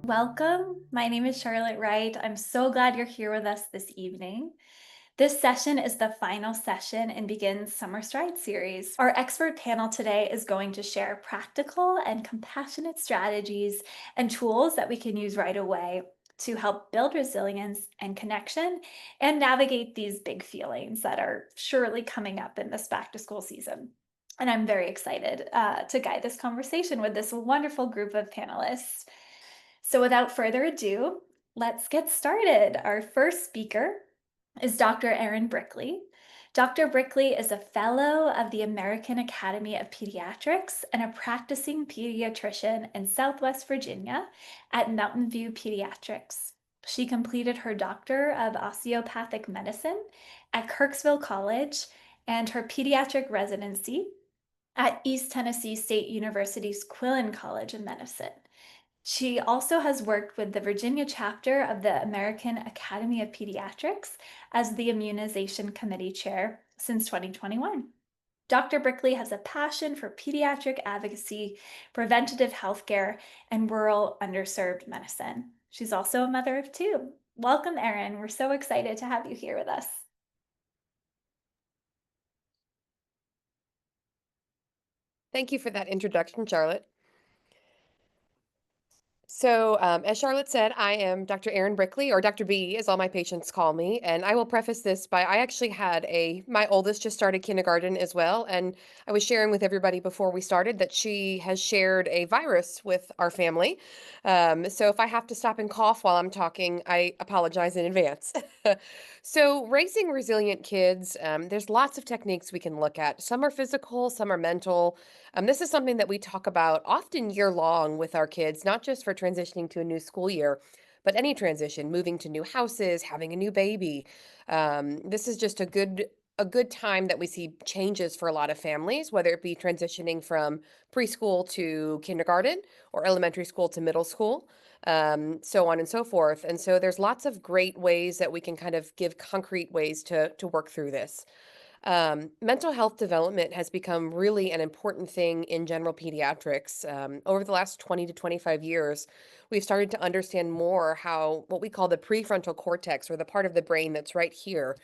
Welcome. My name is Charlotte Wright. I'm so glad you're here with us this evening. This session is the final session in Begin's Summer Stride series. Our expert panel today is going to share practical and compassionate strategies and tools that we can use right away to help build resilience and connection and navigate these big feelings that are surely coming up in this back to school season. And I'm very excited to guide this conversation with this wonderful group of panelists. So without further ado, let's get started. Our first speaker is Dr. Erin Brickley. Dr. Brickley is a fellow of the American Academy of Pediatrics and a practicing pediatrician in Southwest Virginia at Mountain View Pediatrics. She completed her Doctor of Osteopathic Medicine at Kirksville College and her pediatric residency at East Tennessee State University's Quillen College of Medicine. She also has worked with the Virginia chapter of the American Academy of Pediatrics as the Immunization Committee Chair since 2021. Dr. Brickley has a passion for pediatric advocacy, preventative healthcare, and rural underserved medicine. She's also a mother of two. Welcome, Erin. We're so excited to have you here with us. Thank you for that introduction, Charlotte. So, as Charlotte said, I am Dr. Erin Brickley, or Dr. B, as all my patients call me. And I will preface this by I actually had my oldest just started kindergarten as well. And I was sharing with everybody before we started that she has shared a virus with our family. So if I have to stop and cough while I'm talking, I apologize in advance. So, raising resilient kids, there's lots of techniques we can look at. Some are physical, some are mental. This is something that we talk about often year long with our kids, not just for transitioning to a new school year, but any transition, moving to new houses, having a new baby. This is just a good time that we see changes for a lot of families, whether it be transitioning from preschool to kindergarten or elementary school to middle school, so on and so forth. And so there's lots of great ways that we can kind of give concrete ways to work through this. Mental health development has become really an important thing in general pediatrics. Over the last 20 to 25 years, we've started to understand more how what we call the prefrontal cortex, or the part of the brain that's right here,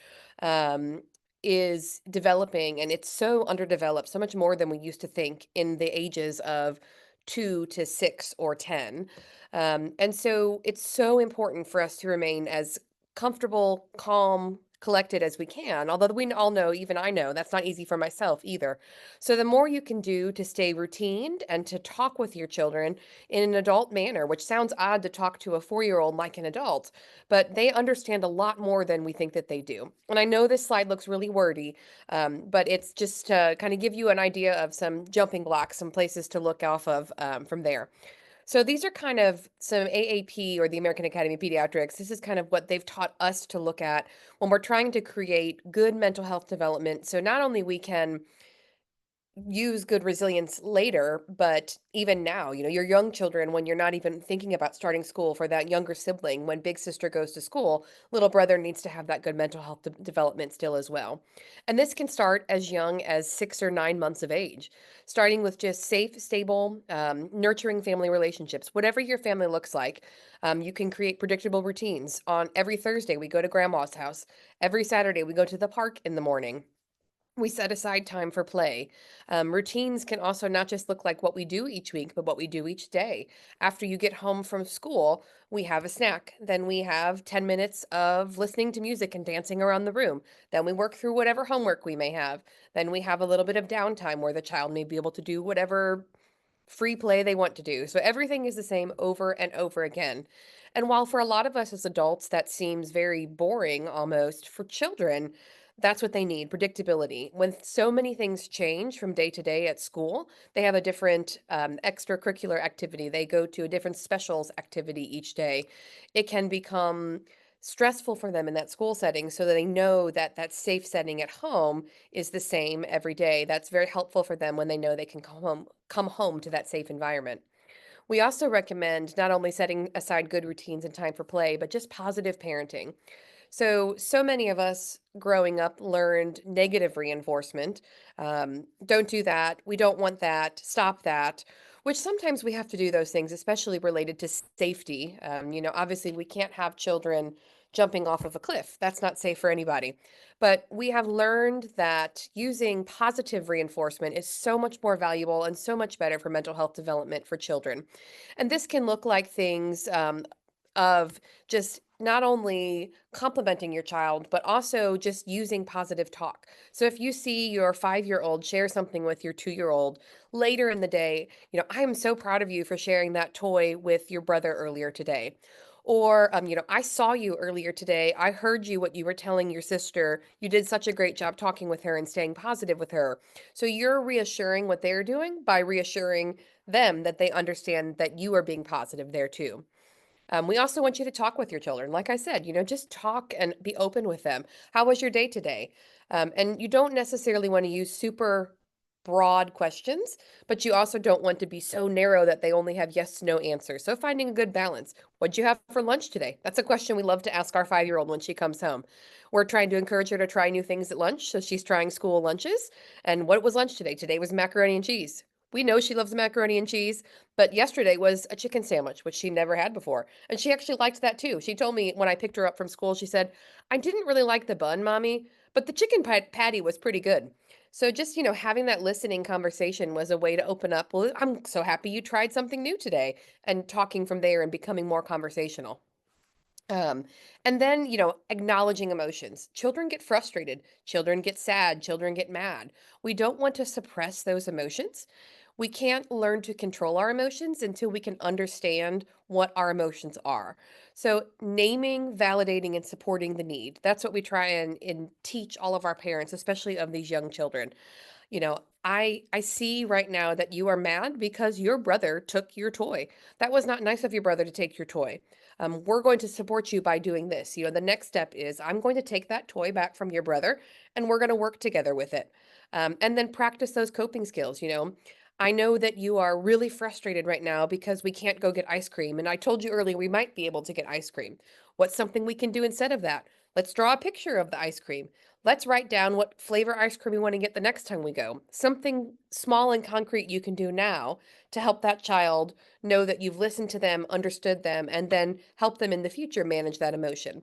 um, is developing. And it's so underdeveloped, so much more than we used to think in the ages of 2 to 6 or 10. And so it's so important for us to remain as comfortable, calm, collected as we can. Although we all know, even I know, that's not easy for myself either. So the more you can do to stay routined and to talk with your children in an adult manner, which sounds odd to talk to a 4-year-old like an adult, but they understand a lot more than we think that they do. And I know this slide looks really wordy, but it's just to kind of give you an idea of some jumping blocks, some places to look off of from there. So these are kind of some AAP, or the American Academy of Pediatrics. This is kind of what they've taught us to look at when we're trying to create good mental health development. So not only we can use good resilience later, but even now, your young children, when you're not even thinking about starting school, for that younger sibling, when big sister goes to school, little brother needs to have that good mental health development still as well. And this can start as young as 6 or 9 months of age, starting with just safe, stable, nurturing family relationships, whatever your family looks like. You can create predictable routines. On every Thursday, we go to grandma's house. Every Saturday, we go to the park in the morning. We set aside time for play. Routines can also not just look like what we do each week, but what we do each day. After you get home from school, we have a snack. Then we have 10 minutes of listening to music and dancing around the room. Then we work through whatever homework we may have. Then we have a little bit of downtime where the child may be able to do whatever free play they want to do. So everything is the same over and over again. And while for a lot of us as adults that seems very boring almost, for children, that's what they need, predictability. When so many things change from day to day at school, they have a different extracurricular activity. They go to a different specials activity each day. It can become stressful for them in that school setting, so that they know that that safe setting at home is the same every day. That's very helpful for them when they know they can come home to that safe environment. We also recommend not only setting aside good routines and time for play, but just positive parenting. So many of us growing up learned negative reinforcement. Don't do that. We don't want that. Stop that. which sometimes we have to do those things, especially related to safety. Obviously, we can't have children jumping off of a cliff. That's not safe for anybody. But we have learned that using positive reinforcement is so much more valuable and so much better for mental health development for children. And this can look like things of just not only complimenting your child, but also just using positive talk. So if you see your 5-year-old share something with your 2-year-old later in the day, I am so proud of you for sharing that toy with your brother earlier today. Or, I saw you earlier today. I heard you what you were telling your sister. You did such a great job talking with her and staying positive with her. So you're reassuring what they're doing by reassuring them that they understand that you are being positive there too. We also want you to talk with your children. Like I said, just talk and be open with them. How was your day today? And you don't necessarily want to use super broad questions, but you also don't want to be so narrow that they only have yes, no answers. So finding a good balance. What'd you have for lunch today? That's a question we love to ask our 5-year-old when she comes home. We're trying to encourage her to try new things at lunch. So she's trying school lunches. And what was lunch today? Today was macaroni and cheese. We know she loves macaroni and cheese, but yesterday was a chicken sandwich, which she never had before. And she actually liked that too. She told me when I picked her up from school, she said, I didn't really like the bun, Mommy, but the chicken patty was pretty good. So just, having that listening conversation was a way to open up. Well, I'm so happy you tried something new today, and talking from there and becoming more conversational. Um, and then, acknowledging emotions. Children get frustrated, children get sad, children get mad. We don't want to suppress those emotions. We can't learn to control our emotions until we can understand what our emotions are. So, naming, validating, and supporting the need. That's what we try and teach all of our parents, especially of these young children. I see right now that you are mad because your brother took your toy. That was not nice of your brother to take your toy. We're going to support you by doing this. The next step is I'm going to take that toy back from your brother and we're going to work together with it. And then practice those coping skills. I know that you are really frustrated right now because we can't go get ice cream. And I told you earlier we might be able to get ice cream. What's something we can do instead of that? Let's draw a picture of the ice cream. Let's write down what flavor ice cream we want to get the next time we go. Something small and concrete you can do now to help that child know that you've listened to them, understood them, and then help them in the future manage that emotion.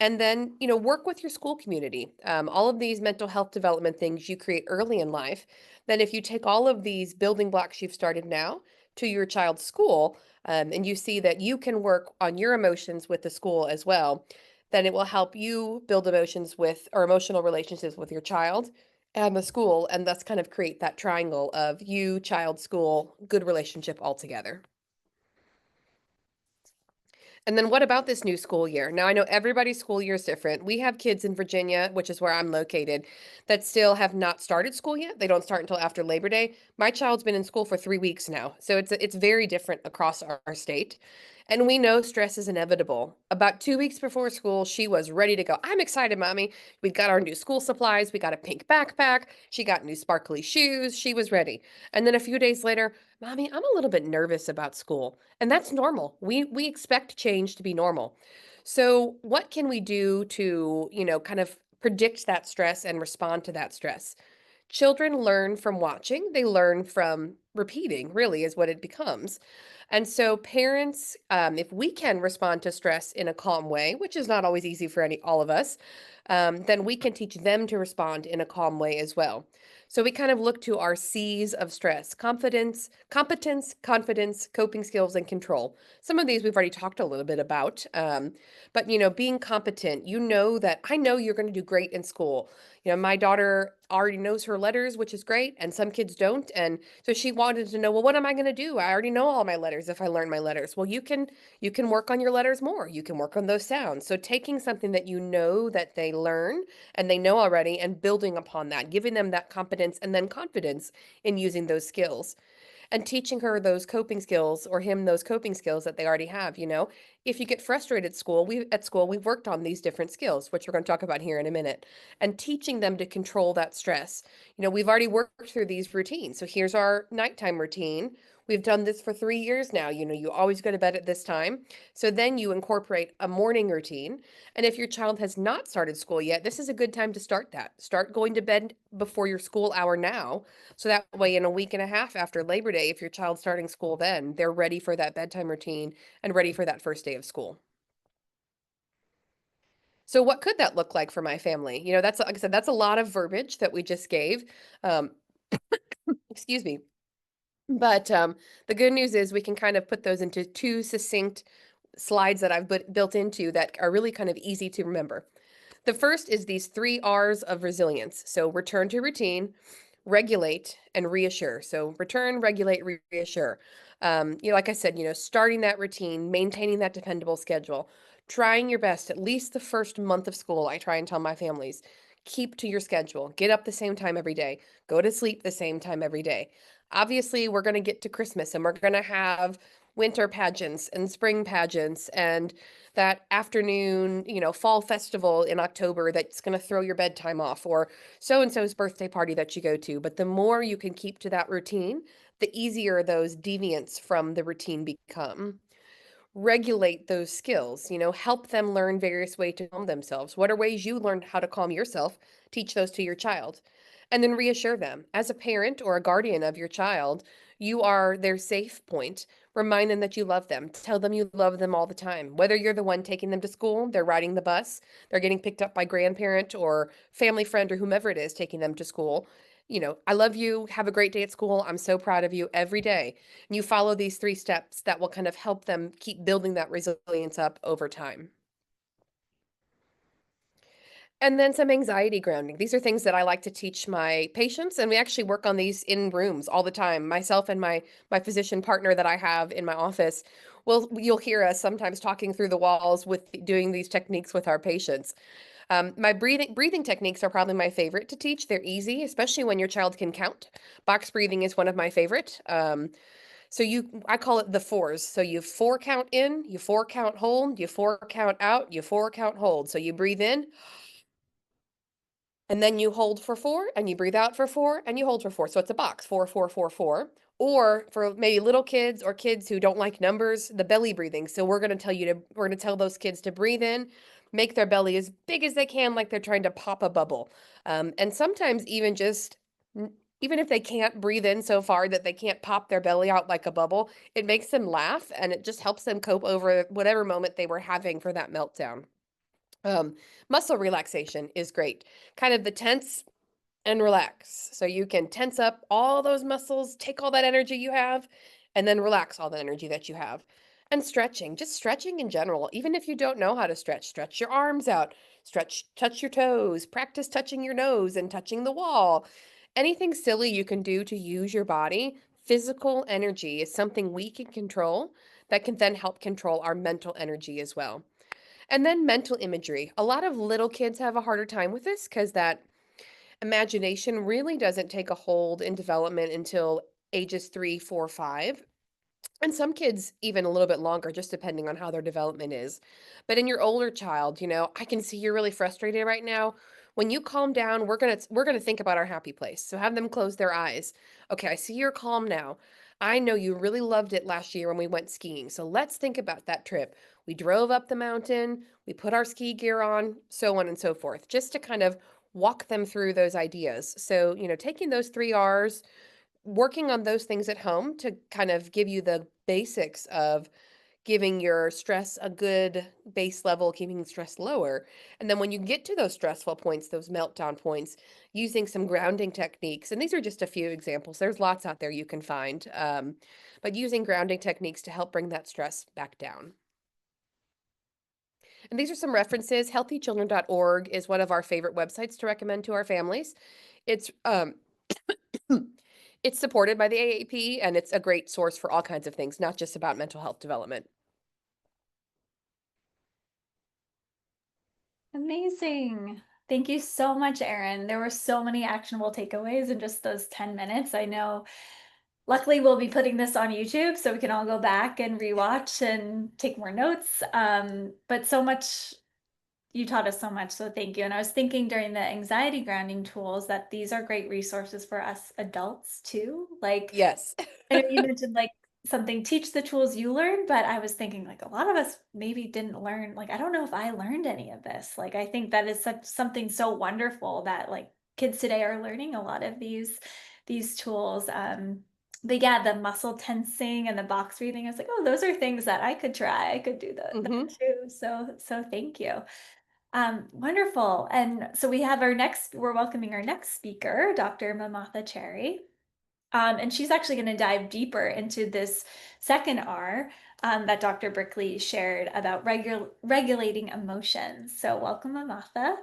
And then, work with your school community. All of these mental health development things you create early in life. Then, if you take all of these building blocks you've started now to your child's school, and you see that you can work on your emotions with the school as well, then it will help you build emotions with or emotional relationships with your child and the school, and thus kind of create that triangle of you, child, school, good relationship all together. And then what about this new school year? Now, I know everybody's school year is different. We have kids in Virginia, which is where I'm located, that still have not started school yet. They don't start until after Labor Day. My child's been in school for 3 weeks now. So it's very different across our state. And we know stress is inevitable. About 2 weeks before school, she was ready to go. I'm excited, Mommy. We got our new school supplies. We got a pink backpack. She got new sparkly shoes. She was ready. And then a few days later, Mommy, I'm a little bit nervous about school. And that's normal. We expect change to be normal. So, what can we do to, kind of predict that stress and respond to that stress? Children learn from watching, they learn from repeating, really, is what it becomes. And so, parents, if we can respond to stress in a calm way, which is not always easy for all of us, then we can teach them to respond in a calm way as well. So we kind of look to our C's of stress: confidence, competence, confidence, coping skills, and control. Some of these we've already talked a little bit about. But being competent, that I know you're going to do great in school. My daughter already knows her letters, which is great, and some kids don't. And so she wanted to know, well, what am I going to do? I already know all my letters if I learn my letters. Well, you can work on your letters more. You can work on those sounds. So taking something that you know that they learn and they know already and building upon that, giving them that competence and then confidence in using those skills and teaching her those coping skills or him those coping skills that they already have. If you get frustrated at school, we've worked on these different skills, which we're going to talk about here in a minute, and teaching them to control that stress. We've already worked through these routines. So here's our nighttime routine. We've done this for 3 years now. You always go to bed at this time. So then you incorporate a morning routine. And if your child has not started school yet, this is a good time to start that. Start going to bed before your school hour now. So that way, in a week and a half after Labor Day, if your child's starting school then, they're ready for that bedtime routine and ready for that first day of school. So what could that look like for my family? That's like I said, that's a lot of verbiage that we just gave. Um, excuse me. But the good news is we can kind of put those into two succinct slides that I've built into that are really kind of easy to remember. The first is these 3 R's of resilience. So return to routine, regulate, and reassure. So return, regulate, reassure. Like I said, starting that routine, maintaining that dependable schedule, trying your best at least the first month of school. I try and tell my families, keep to your schedule, get up the same time every day, go to sleep the same time every day. Obviously, we're going to get to Christmas and we're going to have winter pageants and spring pageants and that afternoon, fall festival in October that's going to throw your bedtime off, or so and so's birthday party that you go to. But the more you can keep to that routine, the easier those deviants from the routine become. Regulate those skills, help them learn various ways to calm themselves. What are ways you learned how to calm yourself? Teach those to your child. And then reassure them. As a parent or a guardian of your child, you are their safe point. Remind them that you love them. Tell them you love them all the time. Whether you're the one taking them to school, they're riding the bus, they're getting picked up by grandparent or family friend or whomever it is taking them to school. I love you. Have a great day at school. I'm so proud of you every day. And you follow these 3 steps that will kind of help them keep building that resilience up over time. And then some anxiety grounding. These are things that I like to teach my patients, and we actually work on these in rooms all the time. Myself and my physician partner that I have in my office, you'll hear us sometimes talking through the walls with doing these techniques with our patients. My breathing techniques are probably my favorite to teach. They're easy, especially when your child can count. Box breathing is one of my favorite. I call it the fours. So you 4 count in, you 4 count hold, you 4 count out, you 4 count hold. So you breathe in, and then you hold for 4, and you breathe out for 4, and you hold for 4. So it's a box, 4, 4, 4, 4. Or for maybe little kids or kids who don't like numbers, the belly breathing. So we're gonna tell those kids to breathe in, make their belly as big as they can, like they're trying to pop a bubble. And sometimes even if they can't breathe in so far that they can't pop their belly out like a bubble, it makes them laugh and it just helps them cope over whatever moment they were having for that meltdown. Um, Muscle relaxation is great. Kind of the tense and relax. So you can tense up all those muscles, take all that energy you have, and then relax all the energy that you have. And stretching, just stretching in general. Even if you don't know how to stretch, stretch your arms out, touch your toes, practice touching your nose and touching the wall. Anything silly you can do to use your body. Physical energy is something we can control that can then help control our mental energy as well. And then mental imagery. A lot of little kids have a harder time with this because that imagination really doesn't take a hold in development until ages 3, 4, 5. And some kids even a little bit longer, just depending on how their development is. But in your older child, I can see you're really frustrated right now. When you calm down, we're gonna think about our happy place. So have them close their eyes. Okay, I see you're calm now. I know you really loved it last year when we went skiing. So let's think about that trip. We drove up the mountain, we put our ski gear on, so on and so forth, just to kind of walk them through those ideas. So, taking those 3 R's, working on those things at home to kind of give you the basics of giving your stress a good base level, keeping stress lower. And then when you get to those stressful points, those meltdown points, using some grounding techniques, and these are just a few examples, there's lots out there you can find, but using grounding techniques to help bring that stress back down. And these are some references. Healthychildren.org is one of our favorite websites to recommend to our families. It's it's supported by the AAP, and it's a great source for all kinds of things, not just about mental health development. Amazing. Thank you so much, Erin. There were so many actionable takeaways in just those 10 minutes. I know Luckily, we'll be putting this on YouTube so we can all go back and rewatch and take more notes. But so much you taught us so much, so thank you. And I was thinking during the anxiety grounding tools that these are great resources for us adults too. Like, Yes. I know you mentioned like something teach the tools you learned, but I was thinking like a lot of us maybe didn't learn. Like, I don't know if I learned any of this. Like, I think that is something so wonderful that like kids today are learning a lot of these tools. But yeah, the muscle tensing and the box breathing, I was like, oh, those are things that I could try. I could do that Hmm. too. So thank you. Wonderful. And so we're welcoming our next speaker, Dr. Mamatha Cherry. And she's actually going to dive deeper into this second R that Dr. Brickley shared about regulating emotions. So welcome, Mamatha.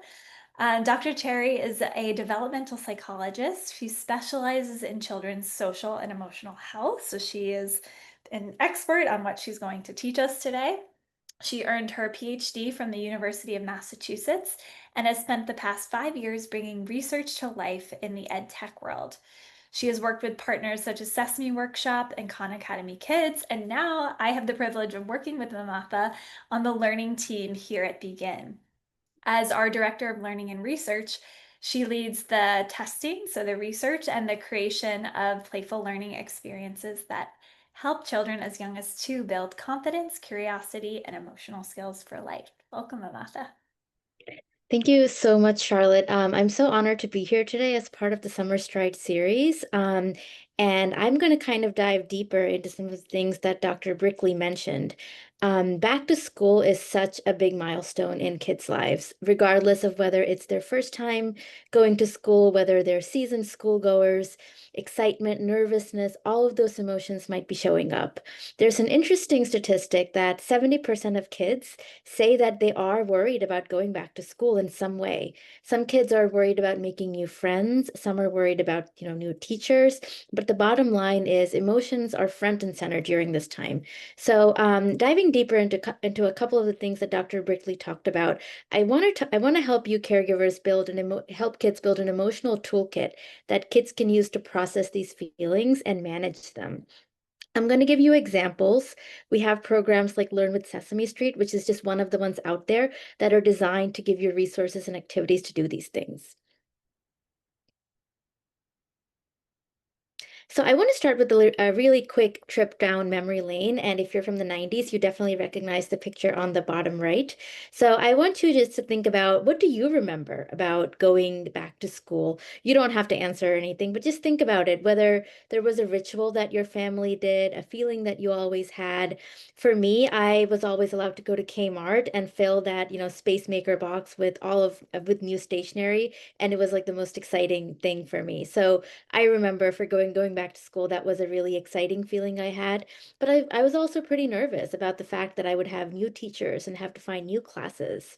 Dr. Cherry is a developmental psychologist. She specializes in children's social and emotional health. So she is an expert on what she's going to teach us today. She earned her PhD from the University of Massachusetts and has spent the past 5 years bringing research to life in the ed tech world. She has worked with partners such as Sesame Workshop and Khan Academy Kids, and now I have the privilege of working with Mamatha on the learning team here at Begin. As our Director of Learning and Research, she leads the testing, so the research and the creation of playful learning experiences that help children as young as 2 build confidence, curiosity, and emotional skills for life. Welcome, Amata. Thank you so much, Charlotte. I'm so honored to be here today as part of the Summer Stride series. And I'm going to kind of dive deeper into some of the things that Dr. Brickley mentioned. Back to school is such a big milestone in kids' lives, regardless of whether it's their first time going to school, whether they're seasoned schoolgoers, excitement, nervousness, all of those emotions might be showing up. There's an interesting statistic that 70% of kids say that they are worried about going back to school in some way. Some kids are worried about making new friends, some are worried about, new teachers, but the bottom line is emotions are front and center during this time. So, diving deeper into a couple of the things that Dr. Brickley talked about, I want to help you caregivers help kids build an emotional toolkit that kids can use to process these feelings and manage them. I'm going to give you examples. We have programs like Learn with Sesame Street, which is just one of the ones out there that are designed to give you resources and activities to do these things. So I want to start with a really quick trip down memory lane. And if you're from the 90s, you definitely recognize the picture on the bottom right. So I want you just to think about, what do you remember about going back to school? You don't have to answer anything, but just think about it, whether there was a ritual that your family did, a feeling that you always had. For me, I was always allowed to go to Kmart and fill that, Space Maker box with with new stationery. And it was like the most exciting thing for me. So I remember for going back to school, that was a really exciting feeling I had. But I was also pretty nervous about the fact that I would have new teachers and have to find new classes.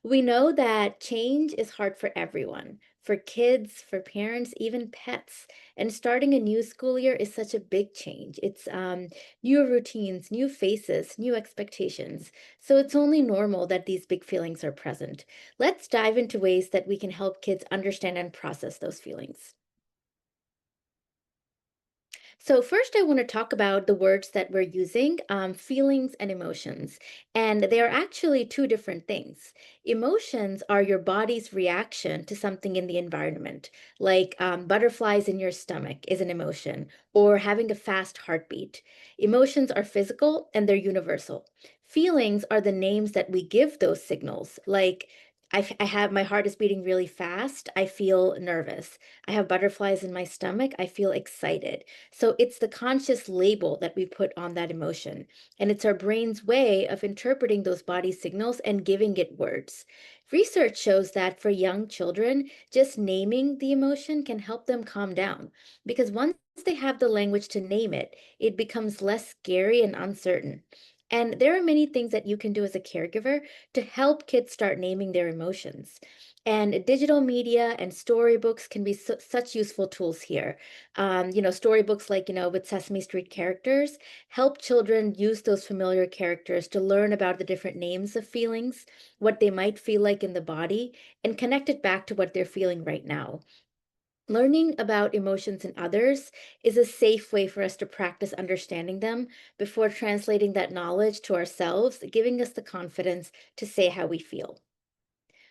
We know that change is hard for everyone, for kids, for parents, even pets. And starting a new school year is such a big change. It's new routines, new faces, new expectations. So it's only normal that these big feelings are present. Let's dive into ways that we can help kids understand and process those feelings. So first, I want to talk about the words that we're using, feelings and emotions. And they are actually two different things. Emotions are your body's reaction to something in the environment, like butterflies in your stomach is an emotion, or having a fast heartbeat. Emotions are physical and they're universal. Feelings are the names that we give those signals, like I have my heart is beating really fast. I feel nervous. I have butterflies in my stomach. I feel excited. So it's the conscious label that we put on that emotion. And it's our brain's way of interpreting those body signals and giving it words. Research shows that for young children, just naming the emotion can help them calm down because once they have the language to name it, it becomes less scary and uncertain. And there are many things that you can do as a caregiver to help kids start naming their emotions. And digital media and storybooks can be such useful tools here. Storybooks like, with Sesame Street characters help children use those familiar characters to learn about the different names of feelings, what they might feel like in the body, and connect it back to what they're feeling right now. Learning about emotions in others is a safe way for us to practice understanding them before translating that knowledge to ourselves, giving us the confidence to say how we feel.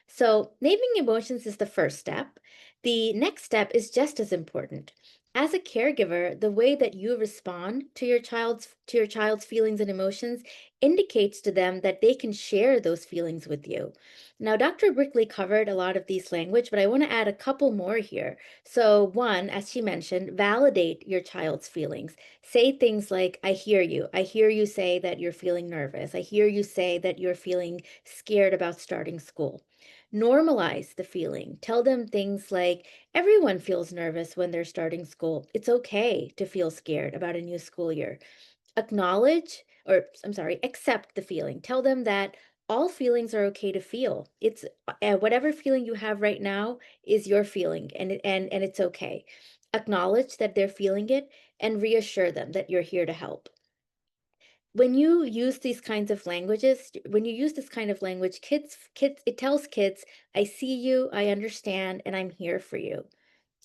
So, naming emotions is the first step. The next step is just as important. As a caregiver, the way that you respond to your child's feelings and emotions indicates to them that they can share those feelings with you. Now, Dr. Brickley covered a lot of these language, but I want to add a couple more here. So, one, as she mentioned, validate your child's feelings. Say things like, I hear you. I hear you say that you're feeling nervous. I hear you say that you're feeling scared about starting school. Normalize the feeling. Tell them things like, everyone feels nervous when they're starting school. It's okay to feel scared about a new school year. Acknowledge, or I'm sorry, accept the feeling. Tell them that all feelings are okay to feel. It's whatever feeling you have right now is your feeling, and it's okay. Acknowledge that they're feeling it and reassure them that you're here to help. When you use these kinds of languages, when you use this kind of language, kids, it tells kids, I see you, I understand, and I'm here for you.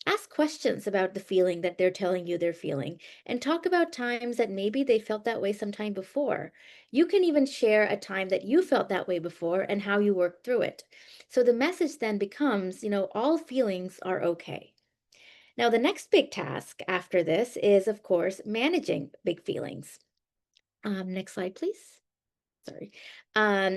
Ask questions about the feeling that they're telling you they're feeling and talk about times that maybe they felt that way sometime before. You can even share a time that you felt that way before and how you worked through it. So the message then becomes, all feelings are okay. Now, the next big task after this is, of course, managing big feelings. Next slide, please. Sorry.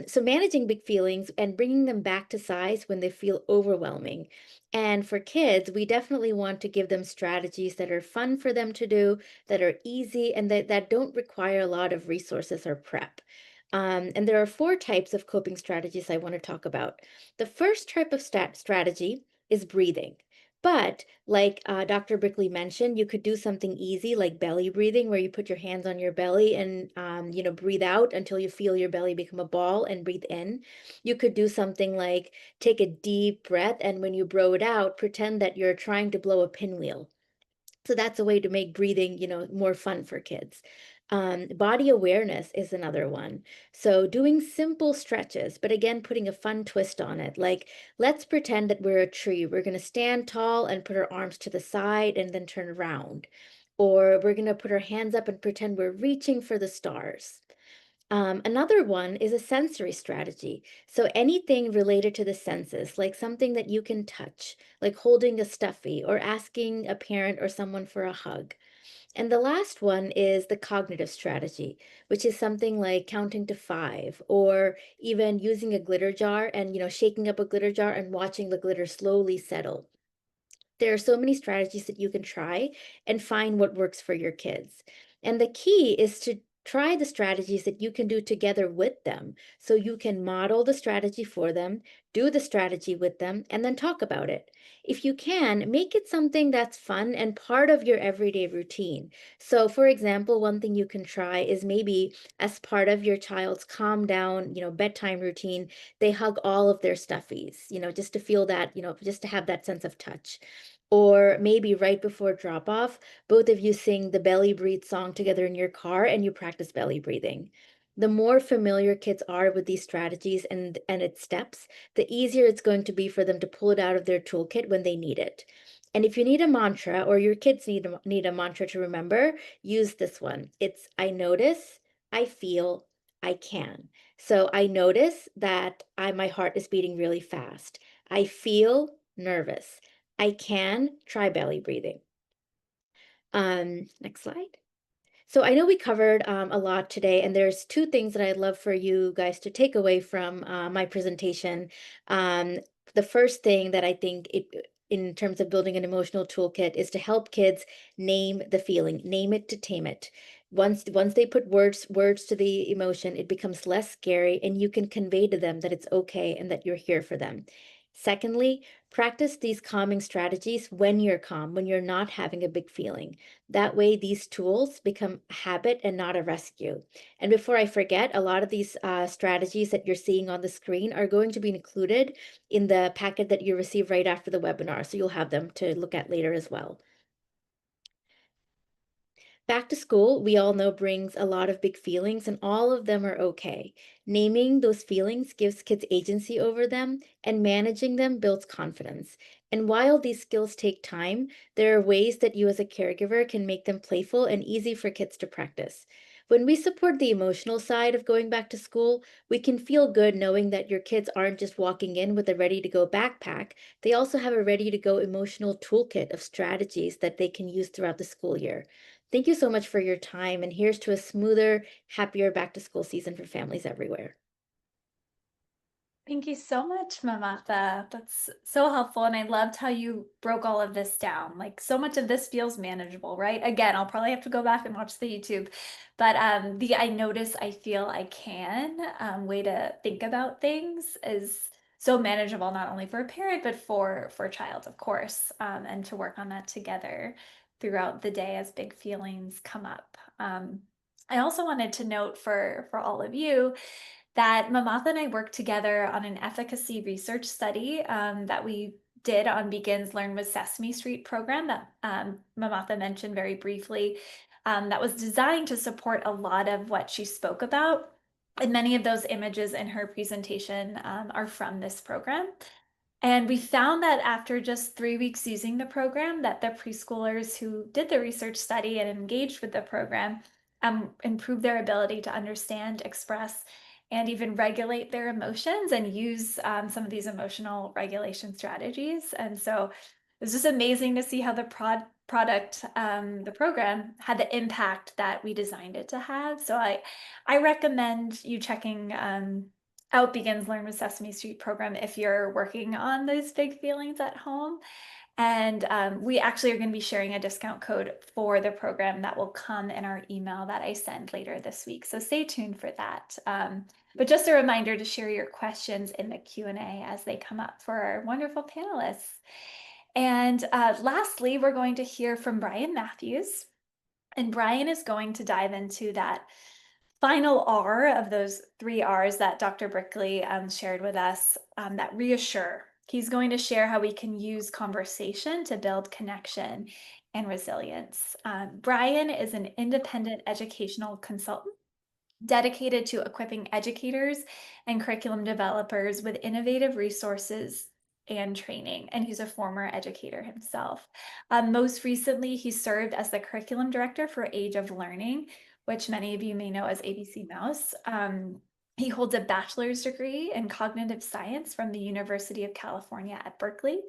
So managing big feelings and bringing them back to size when they feel overwhelming. And for kids, we definitely want to give them strategies that are fun for them to do, that are easy, and that don't require a lot of resources or prep. And there are four types of coping strategies I want to talk about. The first type of strategy is breathing. But like Dr. Brickley mentioned, you could do something easy like belly breathing, where you put your hands on your belly and breathe out until you feel your belly become a ball and breathe in. You could do something like take a deep breath, and when you blow it out, pretend that you're trying to blow a pinwheel. So that's a way to make breathing, more fun for kids. Body awareness is another one. So doing simple stretches, but again, putting a fun twist on it. Like, let's pretend that we're a tree. We're going to stand tall and put our arms to the side and then turn around. Or we're going to put our hands up and pretend we're reaching for the stars. Another one is a sensory strategy. So anything related to the senses, like something that you can touch, like holding a stuffy or asking a parent or someone for a hug. And the last one is the cognitive strategy, which is something like counting to five or even using a glitter jar and, shaking up a glitter jar and watching the glitter slowly settle. There are so many strategies that you can try and find what works for your kids. And the key is to try the strategies that you can do together with them. So you can model the strategy for them, do the strategy with them, and then talk about it. If you can, make it something that's fun and part of your everyday routine. So, for example, one thing you can try is maybe as part of your child's calm down, bedtime routine, they hug all of their stuffies, just to feel that, just to have that sense of touch. Or maybe right before drop off, both of you sing the belly breathe song together in your car and you practice belly breathing. The more familiar kids are with these strategies and its steps, the easier it's going to be for them to pull it out of their toolkit when they need it. And if you need a mantra or your kids need a mantra to remember, use this one. It's I notice, I feel, I can. So I notice that my heart is beating really fast. I feel nervous. I can try belly breathing. Next slide. So I know we covered a lot today, and there's two things that I'd love for you guys to take away from my presentation. Um, the first thing that I think in terms of building an emotional toolkit is to help kids name the feeling, name it to tame it. Once they put words to the emotion, it becomes less scary, and you can convey to them that it's okay and that you're here for them. Secondly, practice these calming strategies when you're calm, when you're not having a big feeling. That way, these tools become a habit and not a rescue. And before I forget, a lot of these strategies that you're seeing on the screen are going to be included in the packet that you receive right after the webinar. So you'll have them to look at later as well. Back to school, we all know brings a lot of big feelings, and all of them are okay. Naming those feelings gives kids agency over them, and managing them builds confidence. And while these skills take time, there are ways that you as a caregiver can make them playful and easy for kids to practice. When we support the emotional side of going back to school, we can feel good knowing that your kids aren't just walking in with a ready to go backpack, they also have a ready to go emotional toolkit of strategies that they can use throughout the school year. Thank you so much for your time, and here's to a smoother, happier back to school season for families everywhere. Thank you so much, Mamatha. That's so helpful. And I loved how you broke all of this down. Like so much of this feels manageable, right? Again, I'll probably have to go back and watch the YouTube. But the I notice, I feel I can way to think about things is so manageable, not only for a parent, but for a child, of course, and to work on that together throughout the day as big feelings come up. I also wanted to note for all of you that Mamatha and I worked together on an efficacy research study that we did on Begins Learn with Sesame Street program that Mamatha mentioned very briefly. That was designed to support a lot of what she spoke about. And many of those images in her presentation are from this program. And we found that after just 3 weeks using the program, that the preschoolers who did the research study and engaged with the program improved their ability to understand, express, and even regulate their emotions and use some of these emotional regulation strategies. And so it was just amazing to see how the product, the program, had the impact that we designed it to have. So I recommend you checking out Begins Learn with Sesame Street program if you're working on those big feelings at home. And we actually are going to be sharing a discount code for the program that will come in our email that I send later this week. So stay tuned for that. But just a reminder to share your questions in the Q&A as they come up for our wonderful panelists. And lastly, we're going to hear from Brian Matthews. And Brian is going to dive into that final R of those 3 R's that Dr. Brickley shared with us, that reassure. He's going to share how we can use conversation to build connection and resilience. Brian is an independent educational consultant dedicated to equipping educators and curriculum developers with innovative resources and training. And he's a former educator himself. Most recently, he served as the curriculum director for Age of Learning, which many of you may know as ABC Mouse. He holds a bachelor's degree in cognitive science from the University of California at Berkeley,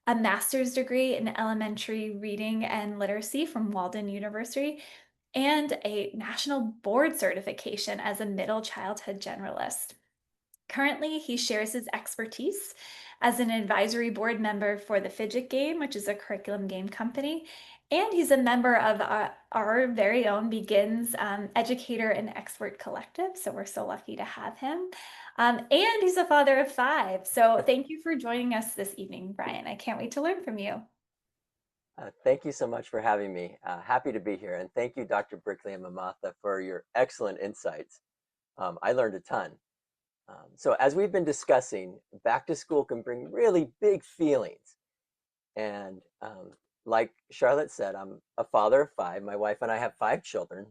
a master's degree in elementary reading and literacy from Walden University, and a national board certification as a middle childhood generalist. Currently, he shares his expertise as an advisory board member for the Fidget Game, which is a curriculum game company, and he's a member of our very own Begins Educator and Expert Collective, so we're so lucky to have him. And he's a father of 5, so thank you for joining us this evening, Brian. I can't wait to learn from you. Thank you so much for having me. Happy to be here. And thank you, Dr. Brickley and Mamatha, for your excellent insights. I learned a ton. So as we've been discussing, back to school can bring really big feelings. And like Charlotte said, I'm a father of 5. My wife and I have 5 children.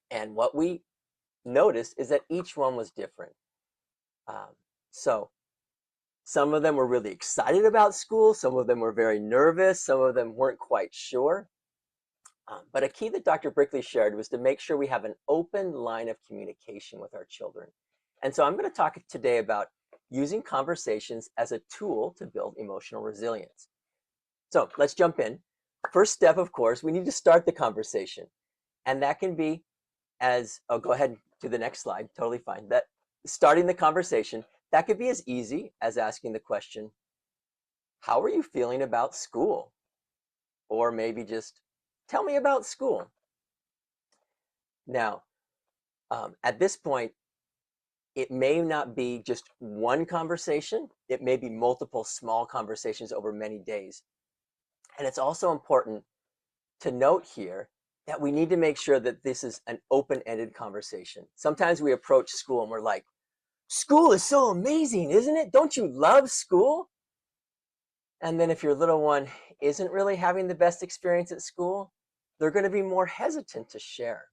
And what we noticed is that each one was different. So some of them were really excited about school. Some of them were very nervous. Some of them weren't quite sure. But a key that Dr. Brickley shared was to make sure we have an open line of communication with our children. And so I'm going to talk today about using conversations as a tool to build emotional resilience. So let's jump in. First step, of course, we need to start the conversation. And that can be go ahead to the next slide, totally fine. That starting the conversation, that could be as easy as asking the question, how are you feeling about school? Or maybe just tell me about school. Now, at this point, it may not be just one conversation. It may be multiple small conversations over many days. And it's also important to note here that we need to make sure that this is an open-ended conversation. Sometimes we approach school and we're like, school is so amazing, isn't it? Don't you love school? And then if your little one isn't really having the best experience at school, they're going to be more hesitant to share.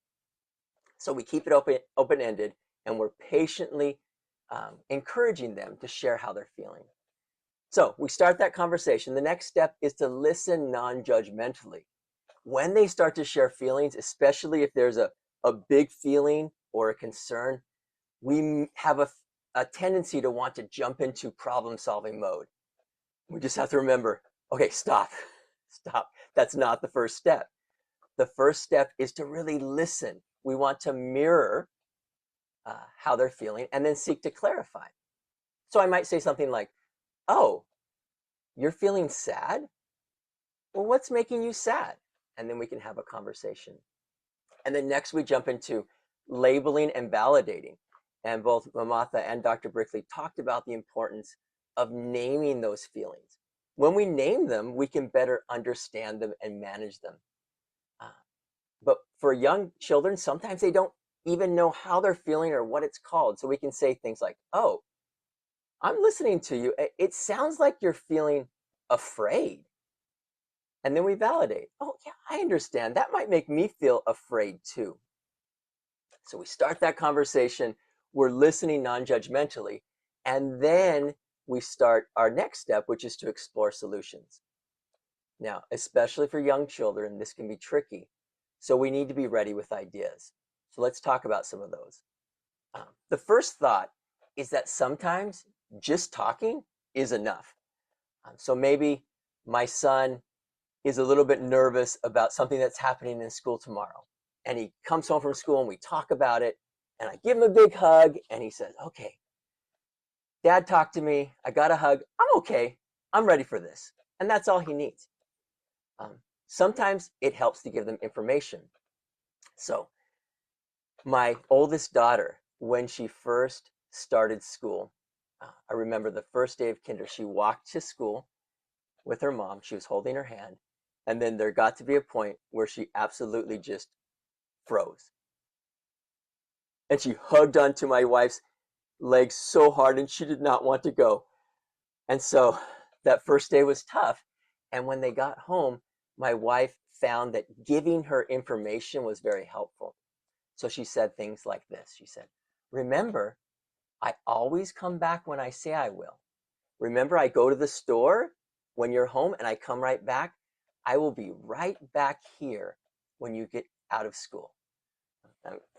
So we keep it open-ended, and we're patiently encouraging them to share how they're feeling. So we start that conversation. The next step is to listen non-judgmentally. When they start to share feelings, especially if there's a big feeling or a concern, we have a tendency to want to jump into problem-solving mode. We just have to remember, okay, stop, stop. That's not the first step. The first step is to really listen. We want to mirror how they're feeling and then seek to clarify. So I might say something like, oh, you're feeling sad? Well, what's making you sad? And then we can have a conversation. And then next we jump into labeling and validating. And both Mamatha and Dr. Brickley talked about the importance of naming those feelings. When we name them, we can better understand them and manage them. But for young children, sometimes they don't even know how they're feeling or what it's called. So we can say things like, oh, I'm listening to you. It sounds like you're feeling afraid. And then we validate. Oh, yeah, I understand. That might make me feel afraid too. So we start that conversation. We're listening non-judgmentally. And then we start our next step, which is to explore solutions. Now, especially for young children, this can be tricky. So we need to be ready with ideas. So let's talk about some of those. The first thought is that sometimes just talking is enough. So maybe my son is a little bit nervous about something that's happening in school tomorrow. And he comes home from school and we talk about it. And I give him a big hug and he says, okay, Dad talked to me. I got a hug. I'm okay. I'm ready for this. And that's all he needs. Sometimes it helps to give them information. So my oldest daughter, when she first started school, I remember the first day of kinder, she walked to school with her mom. She was holding her hand. And then there got to be a point where she absolutely just froze. And she hugged onto my wife's legs so hard and she did not want to go. And so that first day was tough. And when they got home, my wife found that giving her information was very helpful. So she said things like this. She said, remember, I always come back when I say I will. Remember, I go to the store when you're home and I come right back. I will be right back here when you get out of school.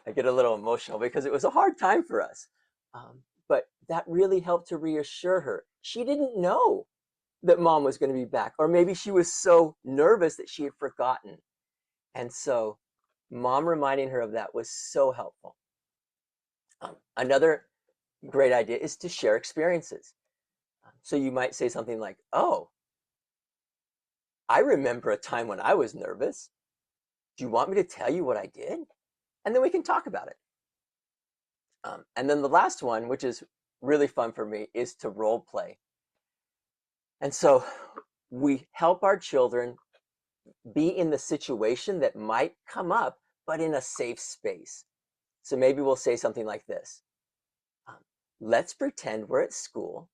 I get a little emotional because it was a hard time for us. But that really helped to reassure her. She didn't know that mom was going to be back, or maybe she was so nervous that she had forgotten. And so mom reminding her of that was so helpful. Another great idea is to share experiences. So you might say something like, oh, I remember a time when I was nervous. Do you want me to tell you what I did? And then we can talk about it. And then the last one, which is really fun for me, is to role play. And so we help our children be in the situation that might come up, but in a safe space. So maybe we'll say something like this. Let's pretend we're at school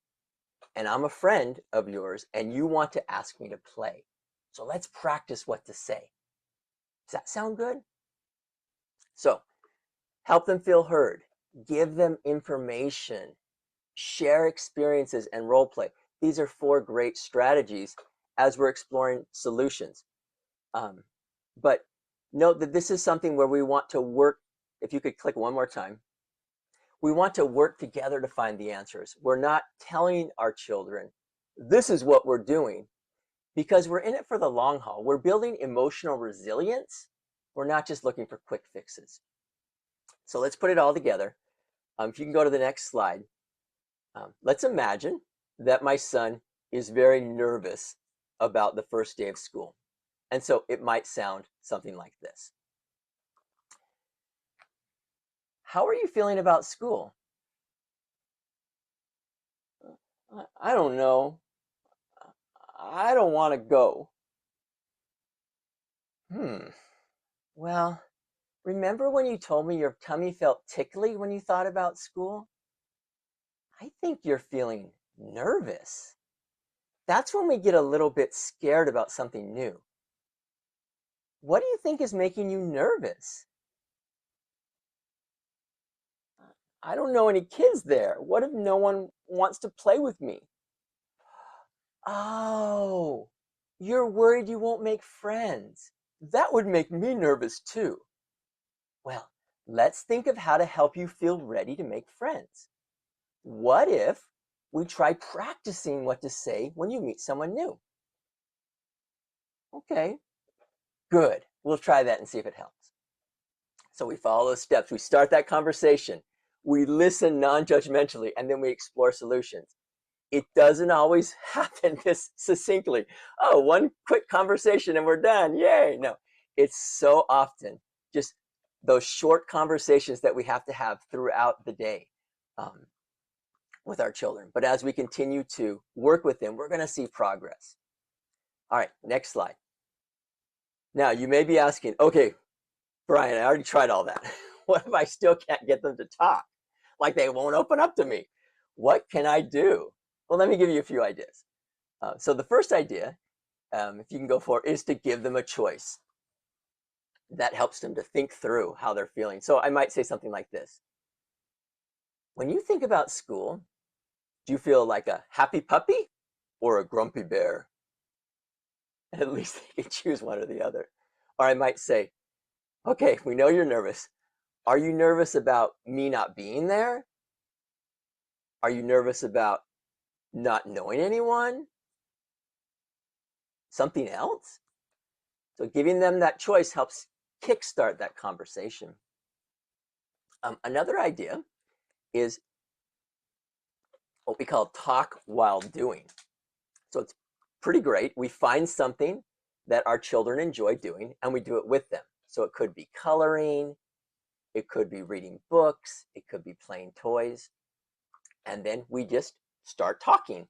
and I'm a friend of yours and you want to ask me to play. So let's practice what to say. Does that sound good? So help them feel heard. Give them information. Share experiences and role play. These are 4 great strategies as we're exploring solutions. But note that this is something where we want to work. If you could click one more time. We want to work together to find the answers. We're not telling our children, this is what we're doing, because we're in it for the long haul. We're building emotional resilience. We're not just looking for quick fixes. So let's put it all together. If you can go to the next slide. Let's imagine that my son is very nervous about the first day of school. And so it might sound something like this. How are you feeling about school? I don't know. I don't want to go. Well, remember when you told me your tummy felt tickly when you thought about school? I think you're feeling nervous. That's when we get a little bit scared about something new. What do you think is making you nervous? I don't know any kids there. What if no one wants to play with me? Oh, you're worried you won't make friends. That would make me nervous too. Well, let's think of how to help you feel ready to make friends. What if we try practicing what to say when you meet someone new? Okay, good. We'll try that and see if it helps. So we follow those steps. We start that conversation. We listen non-judgmentally, and then we explore solutions. It doesn't always happen this succinctly. Oh, one quick conversation and we're done. Yay. No, it's so often just those short conversations that we have to have throughout the day um, with our children. But as we continue to work with them, we're going to see progress. All right, next slide. Now, you may be asking, okay, Brian, I already tried all that. What if I still can't get them to talk? Like they won't open up to me. What can I do? Well, let me give you a few ideas. So the first idea, if you can go for it, is to give them a choice. That helps them to think through how they're feeling. So I might say something like this. When you think about school, do you feel like a happy puppy or a grumpy bear? At least they can choose one or the other. Or I might say, okay, we know you're nervous. Are you nervous about me not being there? Are you nervous about not knowing anyone? Something else? So giving them that choice helps kickstart that conversation. Another idea is what we call talk while doing. So it's pretty great. We find something that our children enjoy doing and we do it with them. So it could be coloring, it could be reading books, it could be playing toys. And then we just start talking.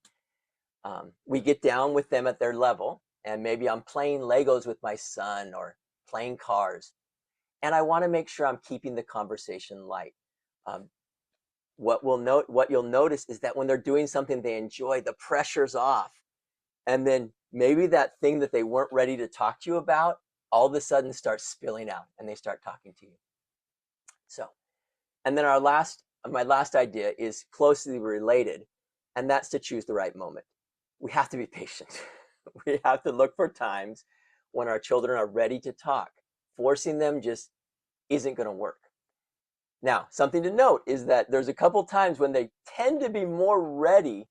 We get down with them at their level, and maybe I'm playing Legos with my son or playing cars. And I want to make sure I'm keeping the conversation light. Um, what you'll notice is that when they're doing something they enjoy, the pressure's off. And then maybe that thing that they weren't ready to talk to you about all of a sudden starts spilling out and they start talking to you. So, and then my last idea is closely related, and that's to choose the right moment. We have to be patient. We have to look for times when our children are ready to talk. Forcing them just isn't going to work. Now, something to note is that there's a couple times when they tend to be more ready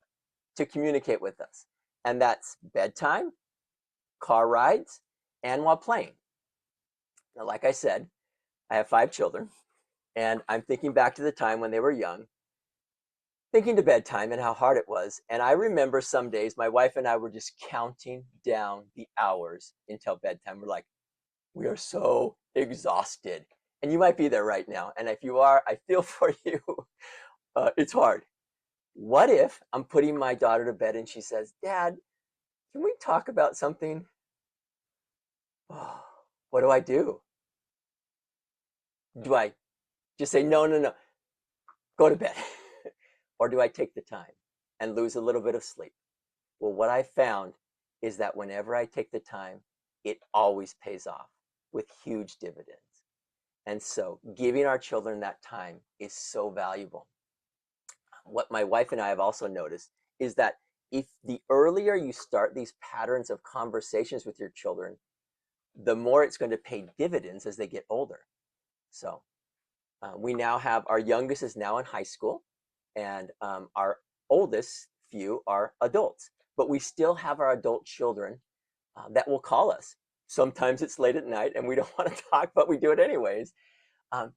to communicate with us, and that's bedtime, car rides, and while playing. Now, like I said, I have 5 children, and I'm thinking back to the time when they were young, thinking to bedtime and how hard it was. And I remember some days my wife and I were just counting down the hours until bedtime. We're like, we are so exhausted. And you might be there right now. And if you are, I feel for you. It's hard. What if I'm putting my daughter to bed and she says, Dad, can we talk about something? Oh, what do I do? Do I just say, no, no, no, go to bed? Or do I take the time and lose a little bit of sleep? Well, what I found is that whenever I take the time, it always pays off with huge dividends. And so giving our children that time is so valuable. What my wife and I have also noticed is that if the earlier you start these patterns of conversations with your children, the more it's going to pay dividends as they get older. So we now have, our youngest is now in high school, and our oldest few are adults. But we still have our adult children that will call us. Sometimes it's late at night and we don't want to talk, but we do it anyways.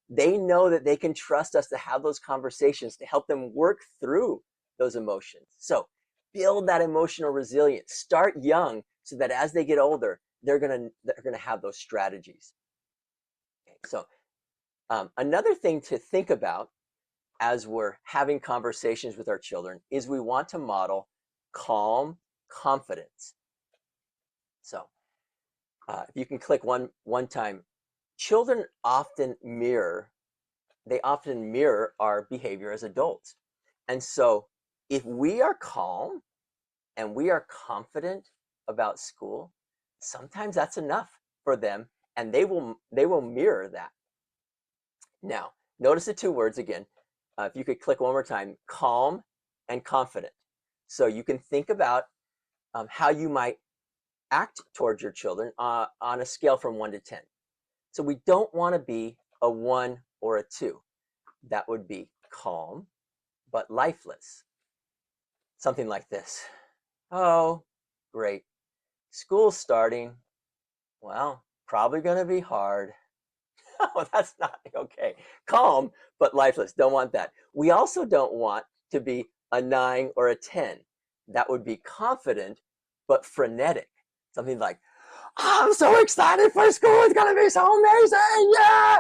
They know that they can trust us to have those conversations to help them work through those emotions. So build that emotional resilience. Start young so that as they get older, they're gonna have those strategies. Okay, so another thing to think about as we're having conversations with our children is we want to model calm confidence. So if you can click one time, children often mirror our behavior as adults. And so if we are calm and we are confident about school, sometimes that's enough for them and they will mirror that. Now, notice the two words again. If you could click one more time, calm and confident. So you can think about how you might act towards your children on a scale from 1 to 10. So we don't want to be a 1 or a 2. That would be calm, but lifeless. Something like this. Oh, great. School's starting. Well, probably going to be hard. Oh, that's not okay. Calm, but lifeless. Don't want that. We also don't want to be a 9 or a 10. That would be confident, but frenetic. Something like, I'm so excited for school. It's going to be so amazing. Yeah.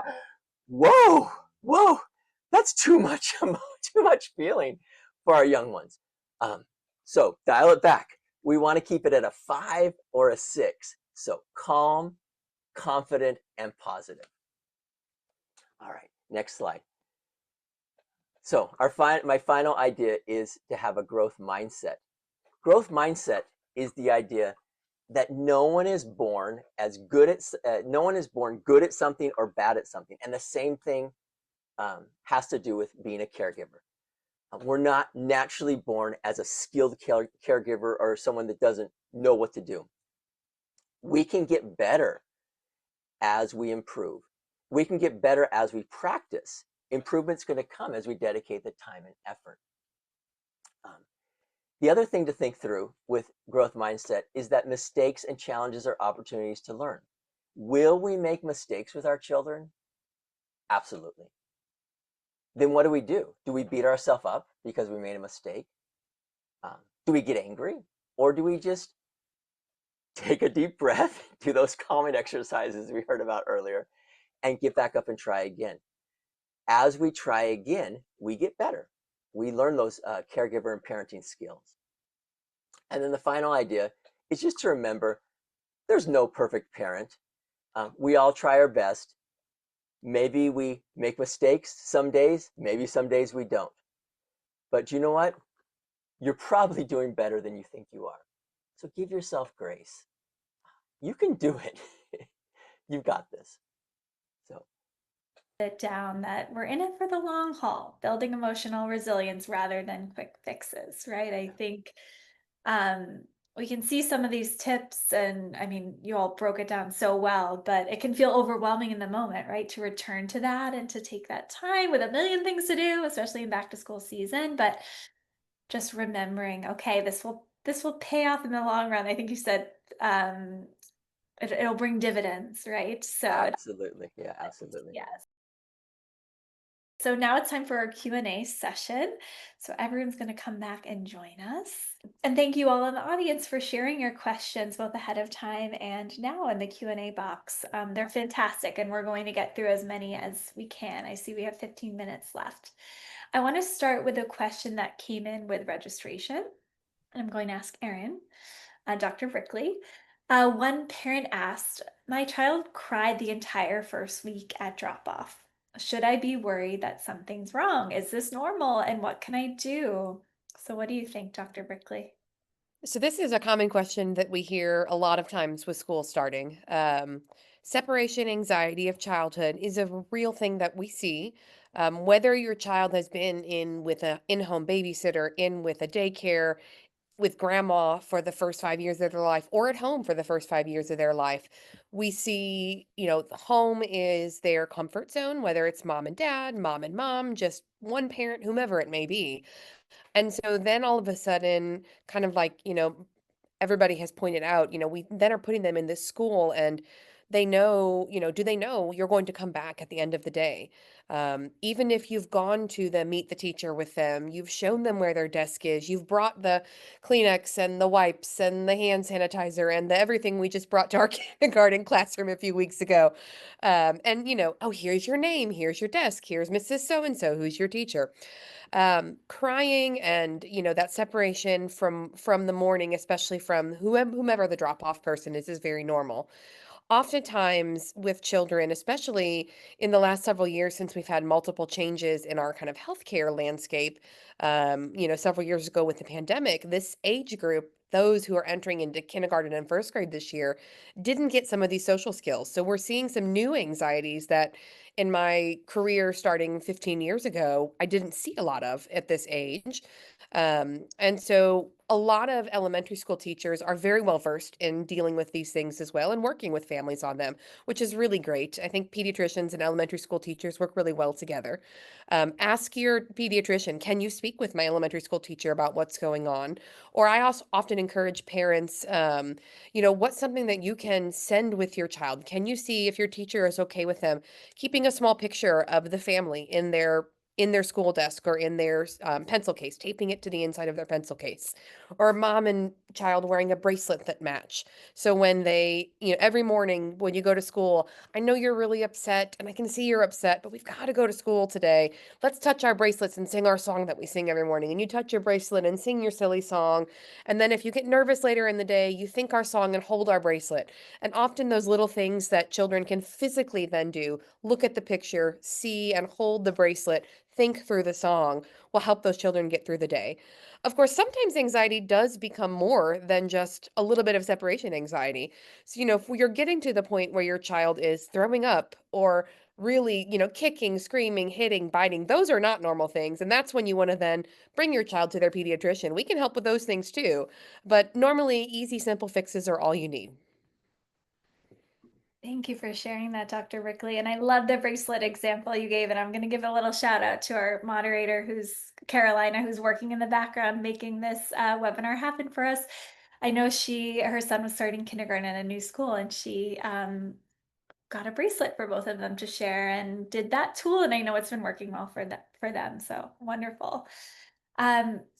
Whoa, whoa. That's too much, too much feeling for our young ones. So dial it back. We want to keep it at a 5 or a 6. So calm, confident, and positive. All right, next slide. So my final idea is to have a growth mindset. Growth mindset is the idea that no one is born good at something or bad at something, and the same thing has to do with being a caregiver. We're not naturally born as a skilled caregiver or someone that doesn't know what to do. We can get better as we improve. We can get better as we practice. Improvement's going to come as we dedicate the time and effort. The other thing to think through with growth mindset is that mistakes and challenges are opportunities to learn. Will we make mistakes with our children? Absolutely. Then what do? Do we beat ourselves up because we made a mistake? Do we get angry? Or do we just take a deep breath, do those calming exercises we heard about earlier, and get back up and try again? As we try again, we get better. We learn those caregiver and parenting skills. And then the final idea is just to remember there's no perfect parent. We all try our best. Maybe we make mistakes some days, maybe some days we don't. But you know what? You're probably doing better than you think you are. So give yourself grace. You can do it. You've got this. So It down that we're in it for the long haul, building emotional resilience rather than quick fixes, right? I think we can see some of these tips, and I mean, you all broke it down so well, but it can feel overwhelming in the moment, right? To return to that and to take that time with a million things to do, especially in back to school season. But just remembering, okay, this will pay off in the long run. I think you said it'll bring dividends, right? So absolutely. Yeah, absolutely. yes. So now it's time for our Q&A session. So everyone's going to come back and join us. And thank you all in the audience for sharing your questions both ahead of time and now in the Q&A box. They're fantastic, and we're going to get through as many as we can. I see we have 15 minutes left. I want to start with a question that came in with registration. I'm going to ask Erin, Dr. Brickley. One parent asked, my child cried the entire first week at drop-off. Should I be worried that something's wrong? Is this normal? And what can I do? So what do you think, Dr. Brickley? So this is a common question that we hear a lot of times with school starting. Separation anxiety of childhood is a real thing that we see. Whether your child has been in with a in-home babysitter, in with a daycare, with grandma for the first 5 years of their life, or at home for the first 5 years of their life, we see, the home is their comfort zone, whether it's mom and dad, mom and mom, just one parent, whomever it may be. And so then all of a sudden, kind of like, everybody has pointed out, we then are putting them in this school, and they know, do they know you're going to come back at the end of the day? Even if you've gone to the meet the teacher with them, you've shown them where their desk is, you've brought the Kleenex and the wipes and the hand sanitizer and the everything we just brought to our kindergarten classroom a few weeks ago. And, oh, here's your name, here's your desk, here's Mrs. So-and-so, who's your teacher. Crying and that separation from the morning, especially from whomever the drop off person is very normal. Oftentimes with children, especially in the last several years, since we've had multiple changes in our kind of healthcare landscape, several years ago with the pandemic, this age group those who are entering into kindergarten and first grade this year didn't get some of these social skills. So we're seeing some new anxieties that in my career starting 15 years ago, I didn't see a lot of at this age. And so a lot of elementary school teachers are very well versed in dealing with these things as well and working with families on them, which is really great. I think pediatricians and elementary school teachers work really well together. Ask your pediatrician, can you speak with my elementary school teacher about what's going on? Or I also often encourage parents, what's something that you can send with your child? Can you see if your teacher is okay with them keeping a small picture of the family in their school desk or in their pencil case, taping it to the inside of their pencil case, or mom and child wearing a bracelet that match. So when they, every morning when you go to school, I know you're really upset and I can see you're upset, but we've got to go to school today. Let's touch our bracelets and sing our song that we sing every morning. And you touch your bracelet and sing your silly song. And then if you get nervous later in the day, you think our song and hold our bracelet. And often those little things that children can physically then do, look at the picture, see and hold the bracelet, think through the song, will help those children get through the day. Of course, sometimes anxiety does become more than just a little bit of separation anxiety. So, if you're getting to the point where your child is throwing up or really, kicking, screaming, hitting, biting, those are not normal things. And that's when you want to then bring your child to their pediatrician. We can help with those things too. But normally, easy, simple fixes are all you need. Thank you for sharing that, Dr. Rickley. And I love the bracelet example you gave. And I'm going to give a little shout out to our moderator, who's Carolina, who's working in the background making this webinar happen for us. I know her son was starting kindergarten at a new school, and she got a bracelet for both of them to share and did that tool. And I know it's been working well for them. So wonderful.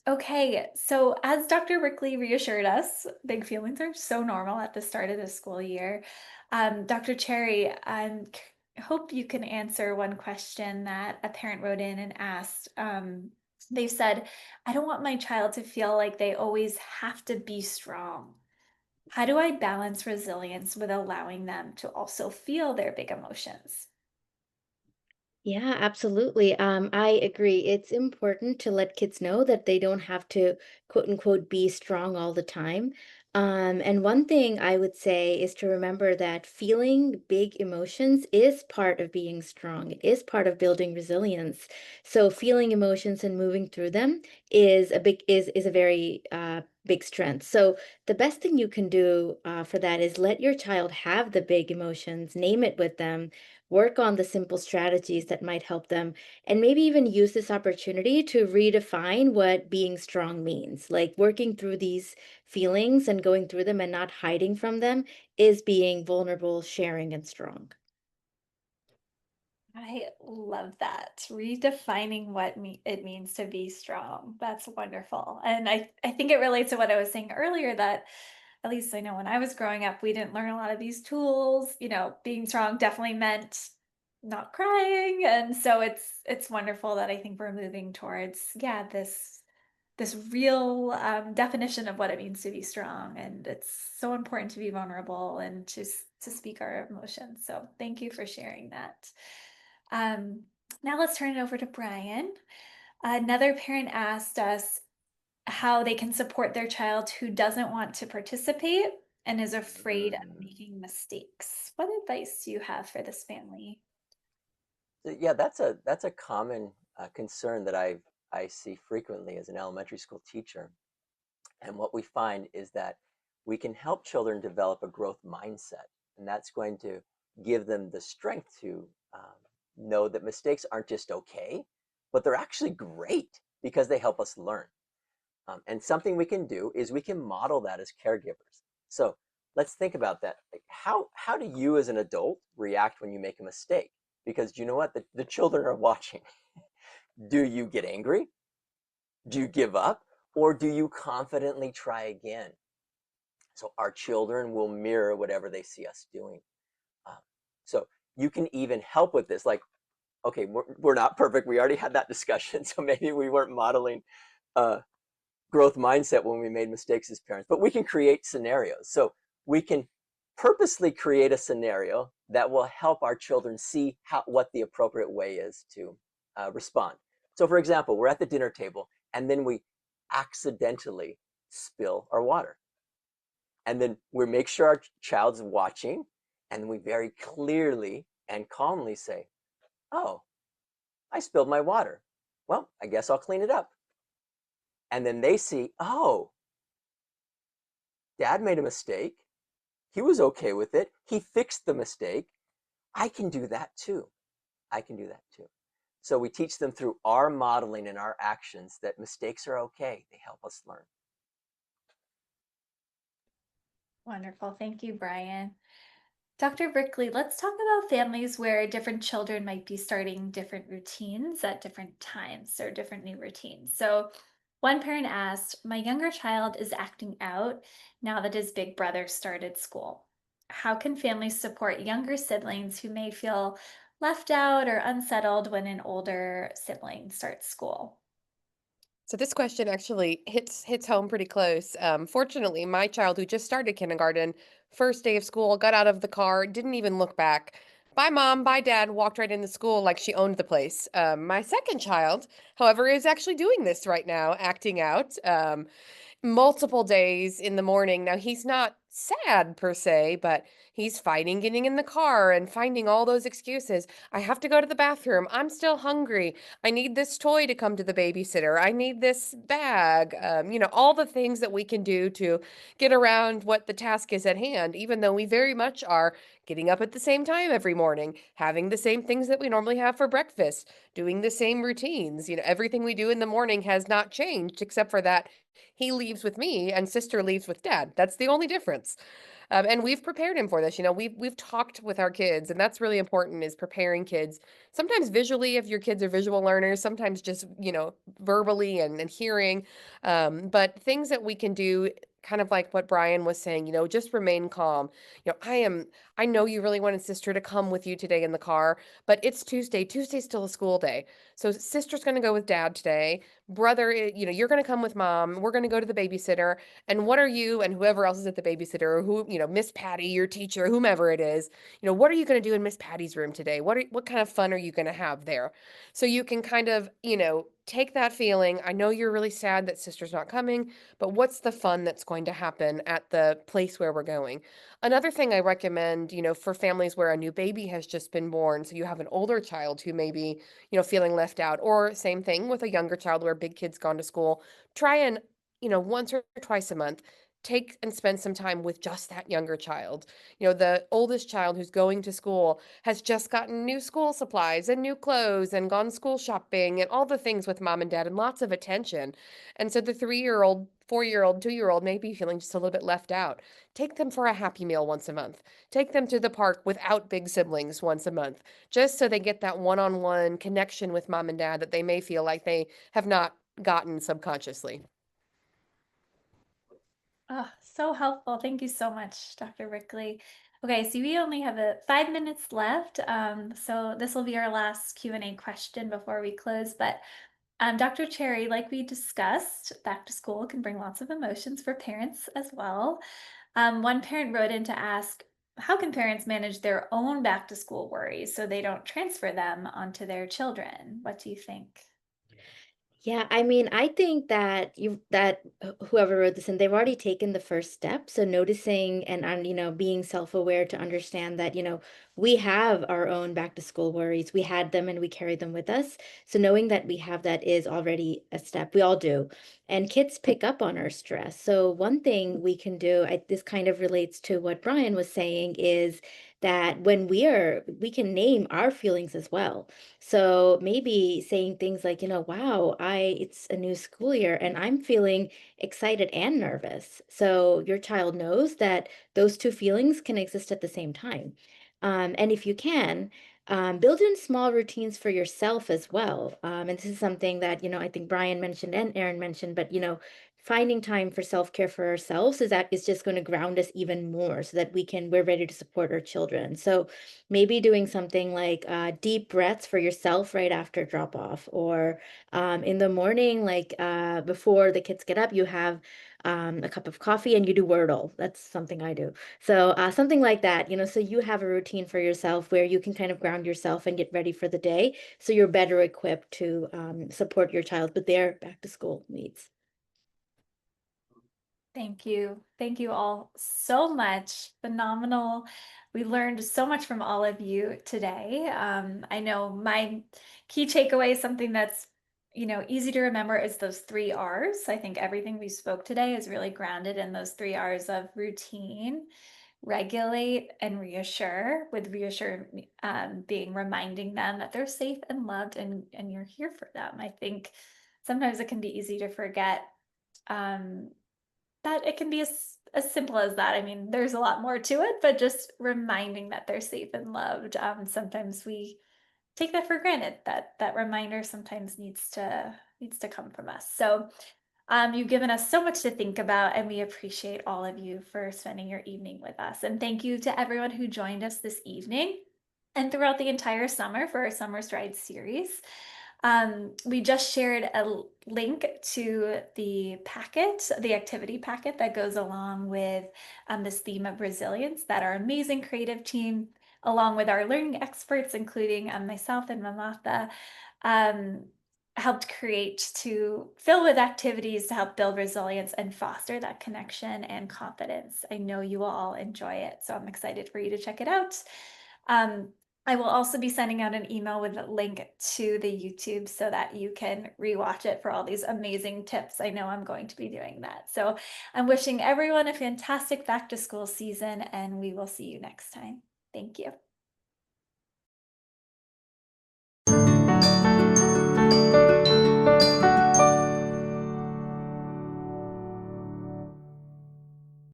Okay, so as Dr. Rickley reassured us, big feelings are so normal at the start of the school year. Dr. Cherry, hope you can answer one question that a parent wrote in and asked. They said, I don't want my child to feel like they always have to be strong. How do I balance resilience with allowing them to also feel their big emotions? Yeah, absolutely. I agree. It's important to let kids know that they don't have to, quote unquote, be strong all the time. And one thing I would say is to remember that feeling big emotions is part of being strong. It is part of building resilience. So feeling emotions and moving through them is a very big strength. So the best thing you can do for that is let your child have the big emotions, name it with them, work on the simple strategies that might help them, and maybe even use this opportunity to redefine what being strong means. Like working through these feelings and going through them and not hiding from them is being vulnerable, sharing, and strong. I love that. Redefining what it means to be strong. That's wonderful. And I think it relates to what I was saying earlier, that at least I know when I was growing up, we didn't learn a lot of these tools. Being strong definitely meant not crying. And so it's wonderful that I think we're moving towards, yeah, this real definition of what it means to be strong. And it's so important to be vulnerable and to speak our emotions. So thank you for sharing that. Um, Now let's turn it over to Brian. Another parent asked us how they can support their child who doesn't want to participate and is afraid of Mm. making mistakes. What advice do you have for this family? Yeah, that's a common concern that I see frequently as an elementary school teacher. And what we find is that we can help children develop a growth mindset, and that's going to give them the strength to know that mistakes aren't just okay, but they're actually great because they help us learn. And something we can do is we can model that as caregivers. So let's think about that. Like, how do you as an adult react when you make a mistake? Because you know what? The children are watching. Do you get angry? Do you give up? Or do you confidently try again? So our children will mirror whatever they see us doing. Um, so you can even help with this. Like, okay, we're not perfect. We already had that discussion. So maybe we weren't modeling uh, growth mindset when we made mistakes as parents, but we can create scenarios. So we can purposely create a scenario that will help our children see what the appropriate way is to respond. So for example, we're at the dinner table and then we accidentally spill our water. And then we make sure our child's watching, and we very clearly and calmly say, oh, I spilled my water. Well, I guess I'll clean it up. And then they see, oh, Dad made a mistake. He was okay with it. He fixed the mistake. I can do that too. I can do that too. So we teach them through our modeling and our actions that mistakes are okay. They help us learn. Wonderful. Thank you, Brian. Dr. Brickley, let's talk about families where different children might be starting different routines at different times or different new routines. So, one parent asked, my younger child is acting out now that his big brother started school. How can families support younger siblings who may feel left out or unsettled when an older sibling starts school? So this question actually hits home pretty close. Fortunately, my child who just started kindergarten, first day of school, got out of the car, didn't even look back. Bye, mom. Bye, dad. Walked right into school like she owned the place. My second child, however, is actually doing this right now, acting out. Multiple days in the morning. Now, he's not sad per se, but he's fighting getting in the car and finding all those excuses. I have to go to the bathroom. I'm still hungry. I need this toy to come to the babysitter. I need this bag. All the things that we can do to get around what the task is at hand, even though we very much are getting up at the same time every morning, having the same things that we normally have for breakfast, doing the same routines. Everything we do in the morning has not changed except for that he leaves with me and sister leaves with dad. That's the only difference. And we've prepared him for this. We've talked with our kids, and that's really important is preparing kids. Sometimes visually, if your kids are visual learners, sometimes just, verbally and hearing. But things that we can do, kind of like what Brian was saying, just remain calm. I know you really wanted sister to come with you today in the car, but it's Tuesday. Tuesday's still a school day. So sister's going to go with dad today. Brother, you're going to come with mom. We're going to go to the babysitter. And what are you and whoever else is at the babysitter or who, Miss Patty, your teacher, whomever it is, what are you going to do in Miss Patty's room today? What kind of fun are you going to have there? So you can kind of, take that feeling. I know you're really sad that sister's not coming, but what's the fun that's going to happen at the place where we're going? Another thing I recommend, for families where a new baby has just been born, so you have an older child who may be, feeling left out, or same thing with a younger child where big kid's gone to school, try and once or twice a month, take and spend some time with just that younger child. The oldest child who's going to school has just gotten new school supplies and new clothes and gone school shopping and all the things with mom and dad and lots of attention. And so the 3-year-old, 4-year-old, 2-year-old may be feeling just a little bit left out. Take them for a happy meal once a month. Take them to the park without big siblings once a month, just so they get that one-on-one connection with mom and dad that they may feel like they have not gotten subconsciously. Oh, so helpful. Thank you so much, Dr. Rickley. Okay, so we only have 5 minutes left. So this will be our last Q&A question before we close. But Dr. Cherry, like we discussed, back to school can bring lots of emotions for parents as well. One parent wrote in to ask, how can parents manage their own back to school worries so they don't transfer them onto their children? What do you think? Yeah, I mean, I think that whoever wrote this in, they've already taken the first step. So noticing and being self-aware to understand that, we have our own back to school worries. We had them and we carry them with us. So knowing that we have that is already a step. We all do. And kids pick up on our stress. So one thing we can do, this kind of relates to what Brian was saying, is that when we can name our feelings as well. So maybe saying things like, wow, it's a new school year and I'm feeling excited and nervous. So your child knows that those two feelings can exist at the same time. And if you can, build in small routines for yourself as well. And this is something that, I think Brian mentioned and Aaron mentioned, but, finding time for self-care for ourselves is just going to ground us even more so that we're ready to support our children. So maybe doing something like deep breaths for yourself right after drop off, or in the morning, like before the kids get up, you have a cup of coffee and you do Wordle. That's something I do. So something like that, so you have a routine for yourself where you can kind of ground yourself and get ready for the day. So you're better equipped to support your child with their back to school needs. Thank you. Thank you all so much. Phenomenal. We learned so much from all of you today. I know my key takeaway, something that's easy to remember, is those 3 R's. I think everything we spoke today is really grounded in those 3 R's of routine, regulate, and reassure. With reassure being reminding them that they're safe and loved, and you're here for them. I think sometimes it can be easy to forget. Um, that it can be as simple as that. I mean, there's a lot more to it, but just reminding that they're safe and loved. Sometimes we take that for granted. That reminder sometimes needs to come from us. So you've given us so much to think about, and we appreciate all of you for spending your evening with us. And thank you to everyone who joined us this evening and throughout the entire summer for our Summer Strides series. We just shared a link to the packet, the activity packet that goes along with this theme of resilience that our amazing creative team, along with our learning experts, including myself and Mamatha, um, helped create to fill with activities to help build resilience and foster that connection and confidence. I know you will all enjoy it, so I'm excited for you to check it out. Um, I will also be sending out an email with a link to the YouTube so that you can rewatch it for all these amazing tips. I know I'm going to be doing that. So I'm wishing everyone a fantastic back to school season, and we will see you next time. Thank you.